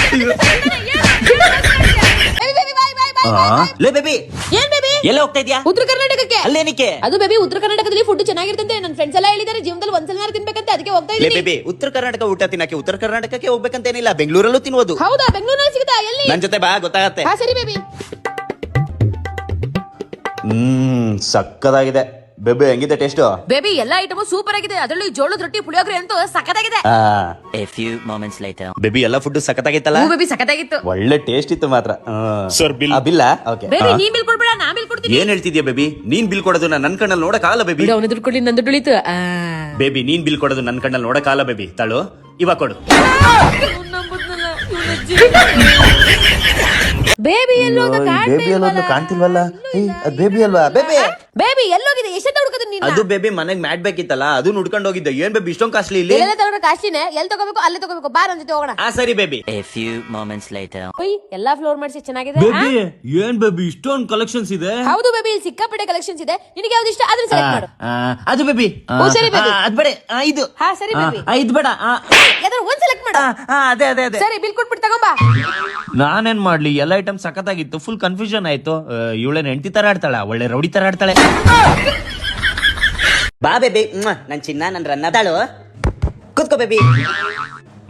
ಬೇಬಿ ಬಾಯ್ ಬಾಯ್ ಬಾಯ್. ಲೇ ಬೇಬಿ, ಏನ್ ಬೇಬಿ? ಎಲ್ಲ ಹೋಗ್ತಾ ಇದ್ಯಾ? ಉತ್ತರ ಕರ್ನಾಟಕಕ್ಕೆ. ಅಲ್ಲೇನಿಕೆ? ಅದು ಬೇಬಿ ಉತ್ತರ ಕರ್ನಾಟಕದಲ್ಲಿ ಫುಡ್ ಚೆನ್ನಾಗಿರ್ತಂತೆ. ನನ್ನ ಫ್ರೆಂಡ್ಸ್ ಎಲ್ಲ ಹೇಳಿದ್ದಾರೆ, ಜೀವನದಲ್ಲಿ ಒಂದ್ಸಲ ತಿನ್ಬೇಕಂತೆ, ಅದಕ್ಕೆ ಹೋಗ್ತಾ ಲೇ ಇದ್ದೀನಿ. ಬೇಬಿ, ಉತ್ತರ ಕರ್ನಾಟಕ ಊಟ ತಿನ್ನಕ್ಕೆ ಉತ್ತರ ಕರ್ನಾಟಕಕ್ಕೆ ಹೋಗ್ಬೇಕಂತೇನಿಲ್ಲ, ಬೆಂಗಳೂರಲ್ಲೂ ತಿನ್ಬೋದು. ಹೌದಾ? ಬೆಂಗಳೂರಲ್ಲಿ ಸಿಗುತ್ತಾ? ಎಲ್ಲಿ? ನನ್ ಜೊತೆ ಬಾ, ಗೊತ್ತಾಗತ್ತೆ. ಸರಿ ಬೇಬಿ. ಸಕ್ಕದಾಗಿದೆ ಬೇಬಿ. ಹೆಂಗಿದೆ ಟೇಸ್ಟ್? ಬೇಬಿ ಎಲ್ಲಾ ಐಟಮು ಸೂಪರ್ ಆಗಿದೆ. ಅದರಲ್ಲಿ ಜೋಳದ ರೊಟ್ಟಿ, ಪುಳಿಯೋಗರೆ ಅಂತೂ ಸಖತ್ತಾಗಿದೆ. A few moments later. Baby ಎಲ್ಲ ಫುಡ್ ಸಖತ್ತಾಗಿತ್ತಲ್ಲ? ಬೇಬಿ ಸಖತ್ತಾಗಿತ್ತು. ಒಳ್ಳೆ ಟೇಸ್ಟ್ ಇತ್ತು ಮಾತ್ರ. Sir, bill. ಬಿಲ್ಲ? ಓಕೆ. ಬೇಬಿ ನೀನ್ ಬಿಲ್ ಕೊಡ್ಬೇಡ, ನಾ ಬಿಲ್ ಕೊಡ್ತೀನಿ. ಏನ್ ಹೇಳ್ತಿದ್ಯಾ ಬೇಬಿ? ನೀನ್ ಬಿಲ್ ಕೊಡೋದು ನನ್ ಕಣ್ಣಲ್ಲಿ ನೋಡಕ್ಕಾಗಲ್ಲ ಬೇಬಿ. ಅವನ ದುಡ್ಡು ಕೊಡ್ಲಿ, ನನ್ನ ದುಡ್ಡು ಉಳಿತು. ಬೇಬಿ ನೀನ್ ಬಿಲ್ ಕೊಡೋದು ನನ್ ಕಣ್ಣಲ್ಲಿ ನೋಡಕ್ಕಾಗಲ್ಲ ಬೇಬಿ. ತಾಳು, ಇವಾಗ ಕೊಡು. ಬೇಬಿ ಎಲ್ಲೋದ ಕಾಣ್ತಿಲ್ವಲ್ಲ? ಬೇಬಿ ಅಲ್ವಾ? ಬೇಬಿ ಬೇಬಿ ಎಲ್ಲೋಗಿದೆ? ಎಷ್ಟೊತ್ತ ಹುಡುಕದು ನೀನು? ಅದು ಬೇಬಿ ಮನೆಗ್ ಮ್ಯಾಟ್ ಬೇಕಿತ್ತಲ್ಲ, ಅದು ಹುಡ್ಕೊಂಡು ಹೋಗಿದ್ದೆ. ಏನ್ ಬೇಬಿ ಇಷ್ಟೊಂದು ಕಾಸ್ಟ್ಲಿ ಇಲ್ಲಿ? ಎಲ್ಲ ತಗೊಂಡ್ರೆ ಕಾಸ್ಟ್ಲಿನೇ. ಎಲ್ಲಿ ತಗೋಬೇಕು ಅಲ್ಲೇ ತಗೋಬೇಕು. ಬಾ ನನ್ ಜೊತೆ ಹೋಗೋಣ. ಸರಿ baby. A few moments later. ಓಯ್ ಎಲ್ಲಾ ಫ್ಲೋರ್ ಮಾಡಿಸಿ ಚೆನ್ನಾಗಿದೆ. ಏನ್ ಬೇಬಿ ಇಷ್ಟೊಂದು ಕಲೆಕ್ಷನ್ಸ್ ಇದೆ? ಹೌದು ಬೇಬಿ, ಇಲ್ಲಿ ಸಿಕ್ಕಾಪಟ್ಟೆ ಕಲೆಕ್ಷನ್ಸ್ ಇದೆ. ನಿನಗೆ ಯಾವ್ದು ಇಷ್ಟ ಅದನ್ನ ಸೆಲೆಕ್ಟ್ ಮಾಡು. ಅದು ಬೇಬಿ. ಓ ಸರಿ ಬೇಬಿ. ಅದ್ ಬೇಡ, ಇದು. ಸರಿ ಬೇಬಿ. ಇದು ಬೇಡ. ಯಾವ್ದಾದ್ರು ಒಂದ್ ಸೆಲೆಕ್ಟ್ ಮಾಡು. ಅದೇ ಅದೇ ಅದೇ. ಸರಿ ಬಿಲ್ ಕೊಟ್ಬಿಟ್ಟು ತಗೊಂಬಾ. ನಾನೇನ್ ಮಾಡ್ಲಿ, ಎಲ್ಲ ಐಟಮ್ ಸಖತ್ತಾಗಿತ್ತು. ಫುಲ್ ಕನ್ಫ್ಯೂಷನ್ ಆಯ್ತು. ಇವಳೇನ್ ಹೆಂಡತಿ ತರ ಆಡ್ತಾಳ, ಒಳ್ಳೆ ರೌಡಿ ತರ ಆಡ್ತಾಳೆ. ಬಾ ಬೇಬಿ, ನನ್ ಚಿನ್ನ, ನನ್ ರನ್ನ. ತಾಳು, ಕೂತ್ಕೋ ಬೇಬಿ.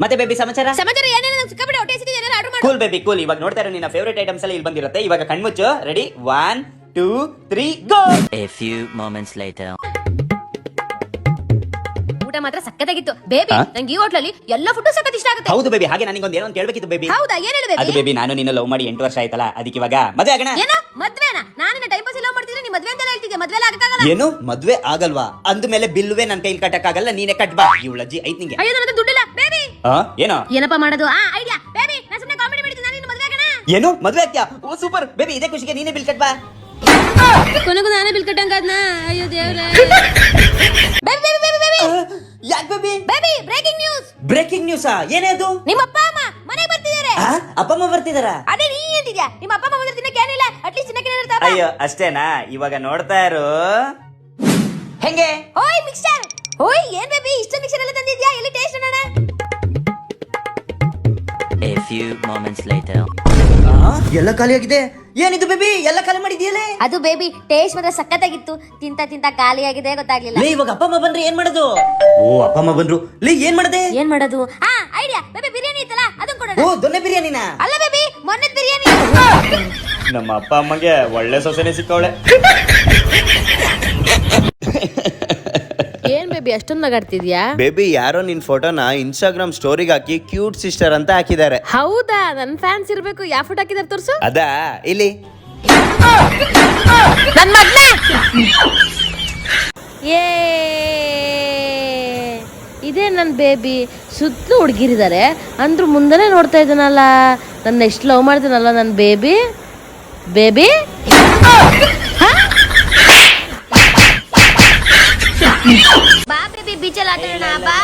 ಮತ್ತೆ ಬೇಬಿ ಸಮಾಚಾರ ಏನೇನು? ನಂಗೆ ಸಿಕ್ಕಾಪಟ್ಟೆ ಹೊಟ್ಟೆ ಹಸಿತಿದೆ, ಏನಾದ್ರು ಆರ್ಡರ್ ಮಾಡು. Cool baby cool. ಇವಾಗ ನೋಡ್ತಾ ಇರೋ ನಿನ್ನ ಫೇವರೇಟ್ ಐಟಮ್ಸ್ ಎಲ್ಲ ಇಲ್ಲಿ ಬಂದಿರುತ್ತೆ. ಇವಾಗ ಕಣ್ಮುಚ್ಚು. Ready, 1 2 3 go. A few moments later. ಊಟ ಮಾತ್ರ ಸಕ್ಕತ್ತಾಗಿತ್ತು ಬೇಬಿ. ನಂಗೆ ಈ ಹೋಟ್ಲಲ್ಲಿ ಎಲ್ಲ ಫುಡ್ ಸಕ್ಕತ್ ಇಷ್ಟ ಆಗುತ್ತೆ. ಹೌದು ಬೇಬಿ. ಹಾಗೆ ನನಗೊಂದು ಏನೋ ಕೇಳಬೇಕಿತ್ತು ಬೇಬಿ. ಹೌದಾ? ಏನ್ ಹೇಳು ಅದು ಬೇಬಿ? ಬೇಬಿ, ನಾನು ನಿನ್ನ ಲವ್ ಮಾಡಿ 8 ವರ್ಷ ಆಯ್ತಲ್ಲ, ಅದಕ್ಕೆ ಇವಾಗ ಮದುವೆ ಆಗೋಣ. ಏನೋ ಮದ್ವೆನಾ? ನಾನು ಟೈಮ್ ಪಾಸ್ ಎಲ್ಲ ಮಾಡ್ತಿದ್ರೆ ನೀ ಮದ್ವೆ ಅಂತ ಹೇಳ್ತಿದ್ದೆ. ಮದ್ವೆ ಆಗಕ್ಕಾಗಲ್ಲ. ಏನು ಮದ್ವೆ ಆಗಲ್ವಾ? ಅಂದ್ಮೇಲೆ ಬಿಲ್ವೇ ನನ್ನ ಕೈಲಿ ಕಟ್ಟಕ್ಕಾಗಲ್ಲ, ನೀನೇ ಕಟ್ ಬಾ. ಇವಳಜ್ಜಿ ಐತ್ ನಿಂಗೆ. ಅಯ್ಯೋ ನನ್ನ ಹತ್ರ ದುಡ್ಡಿಲ್ಲ ಬೇಬಿ. ಏನೋ ಏನಪ್ಪ ಮಾಡೋದು? Idea baby. ನಾನು ಸುಮ್ಮನೆ ಕಾಮಿಡಿ ಮಾಡ್ತೀನಿ. ನಾನು ಮದ್ವೆ ಆಗೋಣ. ಏನು ಮದ್ವೆ ಆಗ್ತೀಯಾ? ಓ ಸೂಪರ್ ಬೇಬಿ, ಇದೇ ಖುಷಿಗೆ ನೀನೇ ಬಿಲ್ ಕಟ್ ಬಾ. ಕೊನೆಗೂ ನಾನೇ ಬಿಲ್ ಕಟ್ಟಂಗಾದ್ನ. ಅಯ್ಯೋ ದೇವ್ರೇ. Baby baby baby baby. ಯಾಕೆ baby? Baby breaking news. Breaking ನ್ಯೂಸಾ? ಏನೇ ಅದು? ನಿಮ್ಮ ಅಪ್ಪ ಅಮ್ಮ ಮನೆಗೆ ಬರ್ತಿದ್ದಾರೆ. ಅಪ್ಪ ಅಮ್ಮ ಬರ್ತಿದಾರಾ? ಅದೇ ನೀ ಅಂತಿದ್ಯಾ. ನಿಮ್ಮ ಅಪ್ಪ ಅಮ್ಮ ಬಂದ್ರೆ ತಿನ್ನಕ್ಕೆ ಏನಿಲ್ಲ, ಅಟ್ಲೀಸ್ಟ್ ತಿನ್ನಕ್ಕೆ ಏನಾದ್ರು ತಾ ಬಾ. ಅಯ್ಯೋ ಅಷ್ಟೇನಾ? ಇವಾಗ ನೋಡ್ತಾ ಇರು. ಹೆಂಗೆ? ಓಯ್ ಮಿಕ್ಸ್ಚರ್. ಓಯ್ ಏನ್ ಬೇಬಿ ಇಷ್ಟ ಮಿಕ್ಸ್ಚರ್ ಎಲ್ಲ ತಂದಿದ್ಯಾ? ಎಲ್ಲಿ ಟೇಸ್ಟ್ ನೋಡೋಣ. A few moments later. ಎಲ್ಲ ಖಾಲಿ ಆಗಿದೆ. ಏನಿದು ಬೇಬಿ, ಎಲ್ಲ ಖಾಲಿ ಮಾಡಿದ್ಯಲ್ಲೇ? ಅದು ಬೇಬಿ ಟೇಸ್ಟ್ ಮಾತ್ರ ಸಕ್ಕತ್ತಾಗಿತ್ತು. ತಿಂತ ತಿಂತ ಖಾಲಿ ಆಗಿದೆ, ಗೊತ್ತಾಗ್ಲಿಲ್ಲ. ಲೇ ಇವಾಗ ಅಪ್ಪ ಅಮ್ಮ ಬಂದ್ರೆ ಏನ್ ಮಾಡೋದು? ಓ ಅಪ್ಪ ಅಮ್ಮ ಬಂದ್ರು. ಲೇ ಏನ್ ಮಾಡದೆ? ಏನ್ ಮಾಡೋದು? ಐಡಿಯಾ ಬೇಬಿ, ಬಿರಿಯಾನಿ ಇತ್ತಲ್ಲ ಅದನ್ನ ಕೊಡೋಣ. ಓ ದೊನ್ನೆ ಬಿರಿಯಾನಿನಾ? ಅಲ್ಲ ಬೇಬಿ, ಮೊನ್ನೆ ಬಿರಿಯಾನಿ. ನಮ್ಮ ಅಪ್ಪ ಅಮ್ಮಗೆ ಒಳ್ಳೆ ಸೊಸೆನೆ ಸಿಕ್ಕವಳೆ. ಏನ್ ಬೇಬಿ ಅಷ್ಟೊಂದು ನಗಾಡ್ತಿದ್ಯಾ? ಬೇಬಿ ಯಾರೋ ನಿನ್ ಫೋಟೋನ ಇನ್ಸ್ಟಾಗ್ರಾಮ್ ಸ್ಟೋರಿಗೆ ಹಾಕಿ ಕ್ಯೂಟ್ ಸಿಸ್ಟರ್ ಅಂತ ಹಾಕಿದ್ದಾರೆ. ಹೌದಾ? ನನ್ ಫ್ಯಾನ್ಸ್ ಇರ್ಬೇಕು. ಯಾವ ಫೋಟೋ ಹಾಕಿದಾರೆ ತೋರ್ಸು. ಅದಾ ಇಲ್ಲಿ. ನನ್ ಮಗ್ನೆ. ಇದೇ ನನ್ ಬೇಬಿ. ಸುತ್ತಲೂ ಹುಡುಗಿರಿದ್ದಾರೆ ಅಂದ್ರೂ ಮುಂದೆನೆ ನೋಡ್ತಾ ಇದ್ದಾನಲ್ಲ. ನನ್ನ ಎಷ್ಟು ಲವ್ ಮಾಡ್ತಾನಲ್ಲ ನನ್ ಬೇಬಿ. ಬೇಬಿ ಬಾ ಬೇಬಿ ಬೀಚಲ್ಲಿ ಆಟ ಆಡೋಣ ಬಾ.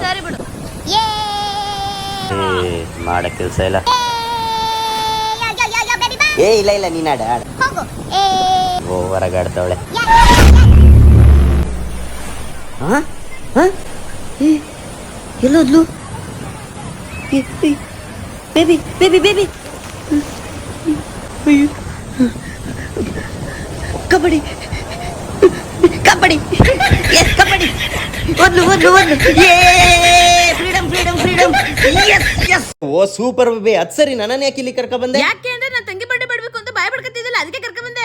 ಸರಿ ಬಿಡು. ಮಾಡೋ ಕೆಲಸ ಇಲ್ಲ. ಏ ಇಲ್ಲ ಇಲ್ಲ ನೀನ್ ಆಡ ಓವರಾಗ ಆಡ್ತಾವಳೆ. ಎಲ್ಲೋದ್ಲು baby baby baby kabaddi kabaddi yes kabaddi ಒಂದು ಒಂದು ಒಂದು freedom freedom freedom yes yes. ಓ ಸೂಪರ್ ಬೇಬಿ. ಅದ್ ಸರಿ ನನ್ನನ್ನು ಯಾಕೆ ಇಲ್ಲಿ ಕರ್ಕ ಬಂದೆ? ಯಾಕೆ ಅಂದ್ರೆ ನಾನು ತಂಗಿ ಬರ್ಡೇ ಮಾಡ್ಬೇಕು ಅಂತ ಬಾಯ್ ಪಡ್ಕತ್ತಿದ್ದಲ್ಲ, ಅದಕ್ಕೆ ಕರ್ಕೊಂಡ್ ಬಂದೆ.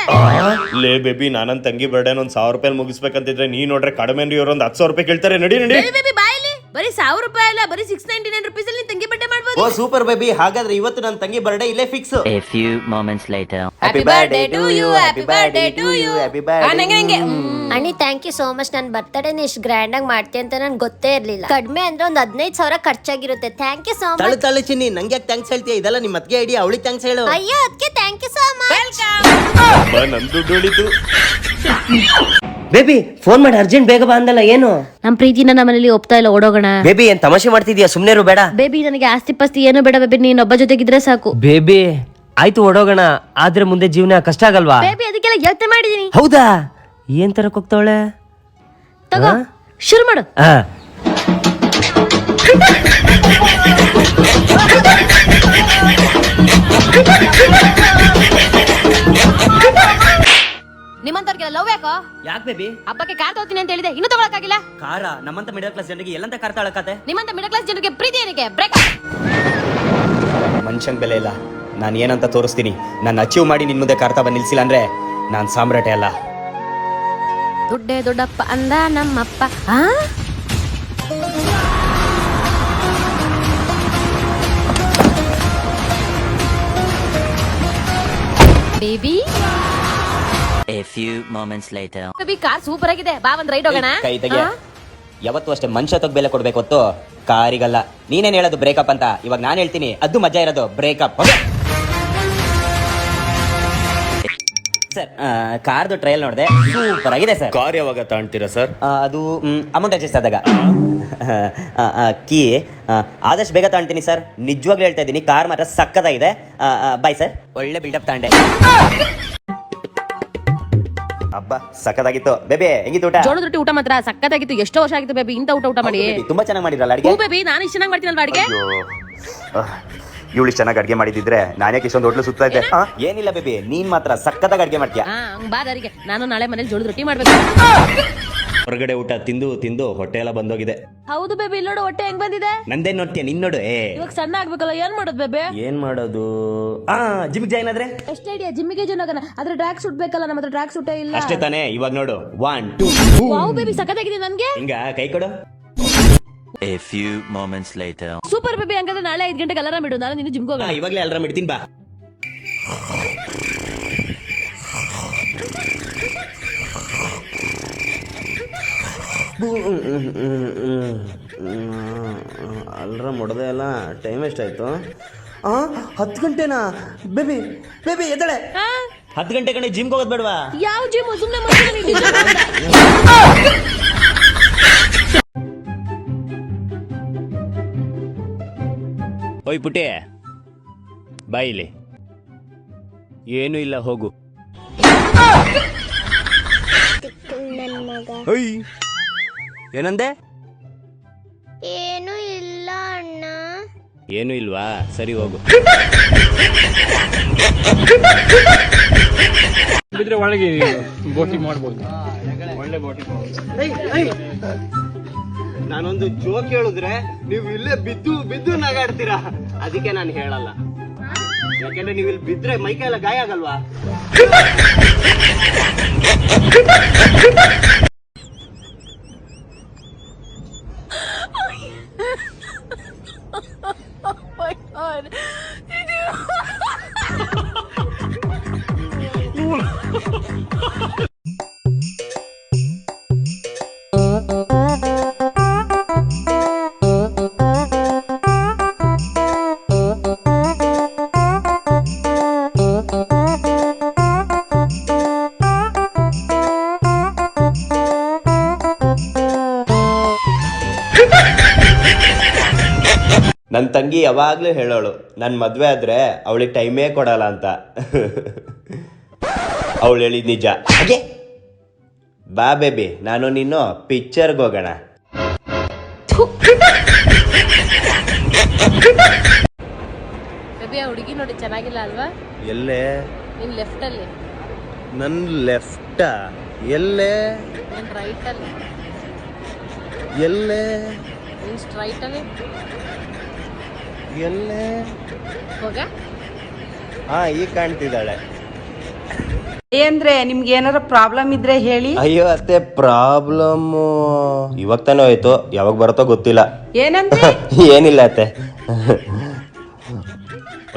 ಲೇ ಬೇಬಿ, ನಾನನ್ ತಂಗಿ ಬರ್ಡೇ ಒಂದ್ 1000 ರೂಪಾಯಿ ಮುಗಿಸ್ಬೇಕಂತಿದ್ರೆ ನೀ ನೋಡ್ರೆ ಕಡಿಮೆ ಇವ್ರು ಒಂದ್ 10,000 ರೂಪಾಯಿ ಕೇಳ್ತಾರೆ. ನಡಿ ನಡಿ ಬೇಬಿ ಬಾಯಲ್ಲಿ ಬರೀ 1000 ರೂಪಾಯಿ ಅಲ್ಲ, ಬರೀ 699 rupees ಅಲ್ಲಿ ತಂಗಿ ಬರ್ಡೇ ಮಾಡ್ಬೋದು. ಓ ಸೂಪರ್ ಬೇಬಿ. ಹಾಗಾದ್ರೆ ಇವತ್ತು ನನ್ನ ತಂಗಿ ಬರ್ಡೇ ಇಲ್ಲೇ fix. A few moments later. Happy birthday to you, happy birthday to you. Happy birthday. ನಂಗೆ ಅಣ್ಣಿ ಥ್ಯಾಂಕ್ ಯು ಸೋ ಮಚ್. ನನ್ನ ಬರ್ತಡೇನ ಇಷ್ಟು ಗ್ರ್ಯಾಂಡ್ ಆಗಿ ಮಾಡ್ತೀನಿ ಅಂತ ನನ್ಗೆ ಗೊತ್ತೇ ಇರ್ಲಿಲ್ಲ. ಕಡಿಮೆ ಅಂದ್ರೆ ಒಂದು 15,000 ಖರ್ಚಾಗಿರುತ್ತೆ. ಥ್ಯಾಂಕ್ ಯು ಸೋ ತಳು ಮಚ್. ತಳು ಚಿನ್ನಿ, ನಂಗೆ ಯಾಕೆ ಥ್ಯಾಂಕ್ಸ್ ಹೇಳ್ತೀಯ? ಇದೆಲ್ಲ ನಿಮ್ಮ ಅತ್ತಿಗೆ ಐಡಿಯಾ, ಅವಳಿಗೆ ಥ್ಯಾಂಕ್ಸ್ ಹೇಳು. ಅಯ್ಯೋ ಅದಕ್ಕೆ ಥ್ಯಾಂಕ್ ಯು ಸೋ ಮಚ್. ನನ್ ದುಡ್ಡು ಉಳಿತು. ಬೇಬಿ ಫೋನ್ ಮಾಡಿ ಅರ್ಜೆಂಟ್ ಬೇಗ ಬಾ ಅಂದಲ್ಲ, ಏನು? ನಮ್ ಪ್ರೀತಿನ ನಮ್ಮನೇಲಿ ಒಪ್ತಾ ಇಲ್ಲ, ಓಡೋಗೋಣ. ಬೇಬಿ ಏನ್ ತಮಾಷೆ ಮಾಡ್ತಿದ್ಯಾ? ಸುಮ್ನೆ ಇರು, ಬೇಡ. ಬೇಬಿ ನನಗೆ ಆಸ್ತಿ ಪಾಸ್ತಿ ಏನು ಬೇಡ ಬೇಬಿ, ನೀನೊಬ್ಬ ಜೊತೆಗಿದ್ರೆ ಸಾಕು. ಬೇಬಿ ಆಯ್ತು ಓಡೋಗೋಣ, ಆದ್ರೆ ಮುಂದೆ ಜೀವನ ಕಷ್ಟ ಆಗಲ್ವಾ? ಬೇಬಿ ಅದಕ್ಕೆಲ್ಲ ಯೋಚನೆ ಮಾಡಿದೀನಿ. ಹೌದಾ? ಏನ್ ತರಕ್ ಹೋಗ್ತಾವಳೆ? ತಗೋ ಶುರು ಮಾಡು. ನಿಮ್ಮಂತವ್ರಿಗೆಲ್ಲ ಲವ್ ಯಾಕೋ? ಯಾಕೆ ಬೇಬಿ? ಹಬ್ಬಕ್ಕೆ ಕಾರ್ ತಗೋತೀನಿ ಅಂತ ಹೇಳಿದೆ, ಇನ್ನೂ ತಗೊಳಕ್ಕಾಗಿಲ್ಲ. ಕಾರ ನಮ್ಮಂತ ಮಿಡಲ್ ಕ್ಲಾಸ್ ಜನರಿಗೆ ಎಲ್ಲಂತ ಕಾರ್ ತಾಳಕತೆ? ನಿಮ್ಮಂತ ಮಿಡಲ್ ಕ್ಲಾಸ್ ಜನರಿಗೆ ಪ್ರೀತಿ ಏನಕ್ಕೆ? ಬ್ರೇಕ್. ಮನುಷ್ಯನ್ ಬೆಲೆ ಇಲ್ಲ. ನಾನು ಏನಂತ ತೋರಿಸ್ತೀನಿ. ನಾನು ಅಚೀವ್ ಮಾಡಿ ನಿನ್ ಮುಂದೆ ಕಾರ್ತಾ ಬಂದು ನಿಲ್ಸಿಲ್ಲ ಅಂದ್ರೆ ನಾನ್ ಸಾಮ್ರಾಟೆ ಅಲ್ಲ. ದುಡ್ಡೇ ದೊಡ್ಡಪ್ಪ ಅಂದ ನಮ್ಮಪ್ಪ. Baby A few moments later. Baby car super ಆಗಿದೆ, ಬಾ ಒಂದ್ ರೈಡ್ ಹೋಗೋಣ. ಕೈ ತೆಗೆ. ಯಾವತ್ತೂ ಅಷ್ಟೇ ಮನುಷ್ಯ ತಗ ಬೆಲೆ ಕೊಡ್ಬೇಕು ಹೊತ್ತು ಕಾರಿಗಲ್ಲ. ನೀನೇನ್ ಹೇಳೋದು ಬ್ರೇಕಪ್ ಅಂತ? ಇವಾಗ ನಾನು ಹೇಳ್ತೀನಿ, ಅದು ಮಜಾ ಇರೋದು ಬ್ರೇಕಪ್. ಸರ್ ಕಾರ್ದು ಟ್ರಯಲ್ ನೋಡಿದೆ, ಸೂಪರ್ ಆಗಿದೆ ಸರ್. ಕಾರ್ ಯಾವಾಗ ತಾಣ್ತೀರಾ ಸರ್? ಅದು ಅಮೌಂಟ್ ಅಡ್ಜಸ್ಟ್ ಆದಾಗ. ಕೀ ಆದಷ್ಟು ಬೇಗ ತಾಣ್ತೀನಿ ಸರ್, ನಿಜವಾಗ್ಲೂ ಹೇಳ್ತಾ ಇದ್ದೀನಿ. ಕಾರ್ ಮಾತ್ರ ಸಕ್ಕತ್ತಾಗಿದೆ. Bye sir. ಒಳ್ಳೆ ಬಿಲ್ಡಪ್ ತಾಂಡೆ. ಹಬ್ಬ ಸಕ್ಕತ್ತಾಗಿತ್ತು. ಬೇಬಿ ಹೆಂಗಿತ್ತು ಊಟ? ಜೋಳದ ರೊಟ್ಟಿ ಊಟ ಮಾತ್ರ ಸಕ್ಕತ್ತಾಗಿತ್ತು. ಎಷ್ಟೋ ವರ್ಷ ಆಗಿತ್ತು ಬೇಬಿ ಇಂತ ಊಟ ಮಾಡಿ. ತುಂಬಾ ಚೆನ್ನಾಗಿ ಮಾಡಿರಲ್ಲ ಅಡಿಗೆ. ಬೇಬಿ ನಾನು ಇಷ್ಟು ಚೆನ್ನಾಗಿ ಮಾಡ್ತೀನಲ್ವಾ ಅಡಿಗೆ? ಇವಳು ಇಷ್ಟು ಚೆನ್ನಾಗಿ ಅಡಿಗೆ ಮಾಡಿದ್ರೆ ನಾನು ಯಾಕೆ ಇಷ್ಟೊಂದು ಹೋಟ್ಲು ಸುತ್ತಾ ಇದ್ದೆ? ಏನಿಲ್ಲ ಬೇಬಿ, ನೀನ್ ಮಾತ್ರ ಸಕ್ಕತ್ತಾಗಿ ಅಡಿಗೆ ಮಾಡ್ತೀಯ. ಬಾದರಿಗೆ ನಾನು ನಾಳೆ ಮನೇಲಿ ಜೋಳದ ರೊಟ್ಟಿ ಮಾಡ್ಬೇಕು. ಹೊರಗಡೆ ಊಟ ತಿಂದು ತಿಂದು ಹೊಟ್ಟೆ ಎಲ್ಲ ಬಂದೋಗಿದೆ. ಹೌದು ಬೇಬಿ, ಇಲ್ಲಿ ನೋಡು ಹೊಟ್ಟೆ ಹೆಂಗ್ ಬಂದಿದೆ. ನಂದೇನ್ ನೋಡ್ತೀಯ? ನಿನ್ ನೋಡು. ಇವಾಗ ಸಣ್ಣ ಆಗ್ಬೇಕಲ್ಲ, ಏನ್ ಮಾಡೋದು ಬೇಬಿ? ಏನ್ ಮಾಡೋದು? ಜಿಮ್ ಜಾಯ್ನ್ ಆದ್ರೆ ಎಷ್ಟು ಐಡಿಯಾ? ಜಿಮ್ಮಿಗೆ ಜಾಯ್ನ್ ಆಗೋಣ. ಆದ್ರೆ ಟ್ರ್ಯಾಕ್ ಸೂಟ್ ಬೇಕಲ್ಲ, ನಮ್ಮ ಹತ್ರ ಟ್ರ್ಯಾಕ್ ಸೂಟೇ ಇಲ್ಲ. ಅಷ್ಟೇ ತಾನೇ. ಇವಾಗ ನೋಡು, 1 2 ವಾವ್ ಬೇಬಿ ಸಕ್ಕತ್ತಾಗಿದೆ. ನನ್ಗೆ ಹಿಂಗ ಕೈ ಕೊಡು. A few moments later. Super baby. ಹಂಗಾದ್ರೆ ನಾಳೆ 5 ಗಂಟೆಗೆ ಅಲಾರಾಮ್ ಇಡು, ನಾನು ನೀನು ಜಿಮ್ಗೆ ಹೋಗೋಣ. ಇವಾಗ್ಲೇ ಅಲ್ರಾಮ್ ಇಡ್ತೀನಿ ಬಾ. ಅಲ್ರಾಮ್ ಹೊಡೆದೇ ಅಲ್ಲ, ಟೈಮ್ ಎಷ್ಟಾಯ್ತು? 10 ಗಂಟೆನಾ? Baby baby ಎದ್ದಳೆ. 10 ಗಂಟೆ ಕಡೆ ಜಿಮ್ಗೆ ಹೋಗೋದು ಬೇಡವಾ? ಯಾವ ಜಿಮ್? ಸುಮ್ಮನೆ ಮಾಡ್ತೀನಿ. ಓಯ್ ಪುಟ್ಟಿ ಬಾಯಿಲಿ. ಏನು ಇಲ್ಲ, ಹೋಗು. ಏನಂದೆ? ಏನು ಇಲ್ಲ ಅಣ್ಣ. ಏನು ಇಲ್ವಾ? ಸರಿ ಹೋಗು. ಬಿದ್ರೆ ಒಳಗೆ ಬೋಟಿಂಗ್ ಮಾಡ್ಬೋದು. ಒಳ್ಳೆ ಬೋಟಿಂಗ್. ನಾನೊಂದು ಜೋಕ್ ಹೇಳಿದ್ರೆ ನೀವು ಇಲ್ಲೇ ಬಿದ್ದು ಬಿದ್ದು ನಗಾಡ್ತೀರಾ. ಅದಕ್ಕೆ ನಾನು ಹೇಳಲ್ಲ. ಯಾಕೆಂದ್ರೆ ನೀವು ಇಲ್ಲಿ ಬಿದ್ರೆ ಮೈಕೈ ಎಲ್ಲ ಗಾಯ ಆಗಲ್ವಾ? ನನ್ನ ತಂಗಿ ಯಾವಾಗಲೂ ಹೇಳೋಳು ನನ್ನ ಮದುವೆ ಆದರೆ ಅವಳಿಗೆ ಟೈಮೇ ಕೊಡಲ್ಲ ಅಂತ. ಅವಳು ಹೇಳಿದ ನಿಜ. ಹಾಗೆ ಬಾ ಬೇಬಿ, ನಾನು ನೀನು ಪಿಕ್ಚರ್ಗೆ ಹೋಗೋಣ. ಬೇಬಿ ಆ ಹುಡುಗಿ ನೋಡಿ ಚೆನ್ನಾಗಿಲ್ಲ ಅಲ್ವಾ? ಎಲ್ಲೇ? ನಿನ್ ಲೆಫ್ಟ್ ಅಲ್ಲಿ, ನನ್ನ ಲೆಫ್ಟ ಎಲ್ಲೇ? ನಿನ್ ರೈಟ್ ಅಲ್ಲಿ, ಎಲ್ಲೇ? ನಿನ್ ಸ್ಟ್ರೈಟ್ ಅಲ್ಲಿ ಎಲ್ಲೇ? ಹೋಗ. ಈಗ ಕಾಣ್ತಿದ್ದಾಳೆ. ಅಂದ್ರೆ ನಿಮ್ಗೆ ಏನಾರ ಪ್ರಾಬ್ಲಮ್ ಇದ್ರೆ ಹೇಳಿ. ಅಯ್ಯೋ ಅತ್ತೆ, ಪ್ರಾಬ್ಲಮ್ಮು ಇವಾಗ ತಾನೇ ಹೋಯ್ತು, ಯಾವಾಗ ಬರುತ್ತೋ ಗೊತ್ತಿಲ್ಲ. ಏನಂದ್ರೆ ಏನಿಲ್ಲ ಅತ್ತೆ.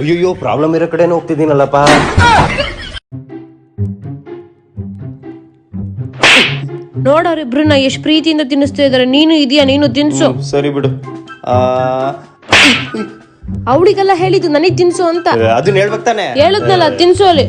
ಅಯ್ಯೋ, ಪ್ರಾಬ್ಲಮ್ ಇರೋ ಕಡೆನೇ ಹೋಗ್ತಿದ್ದೀನಲ್ಲಪ್ಪ. ನೋಡವ್ರಿಬ್ರನ್ನ ಎಷ್ಟು ಪ್ರೀತಿಯಿಂದ ತಿನ್ನಿಸ್ತಾ ಇದಾರೆ. ನೀನು ಇದೆಯಾ, ನೀನು ತಿನ್ಸು. ಸರಿ ಬಿಡು. ಅವಳಿಗೆಲ್ಲ ಹೇಳಿದ್ದು ನನಗ್ ತಿನ್ಸು ಅಂತ. ಅದನ್ನ ಹೇಳ್ಬೇಕು ತಾನೆ. ಹೇಳದ್ನಲ್ಲ, ತಿನ್ಸು ಅಲ್ಲಿ.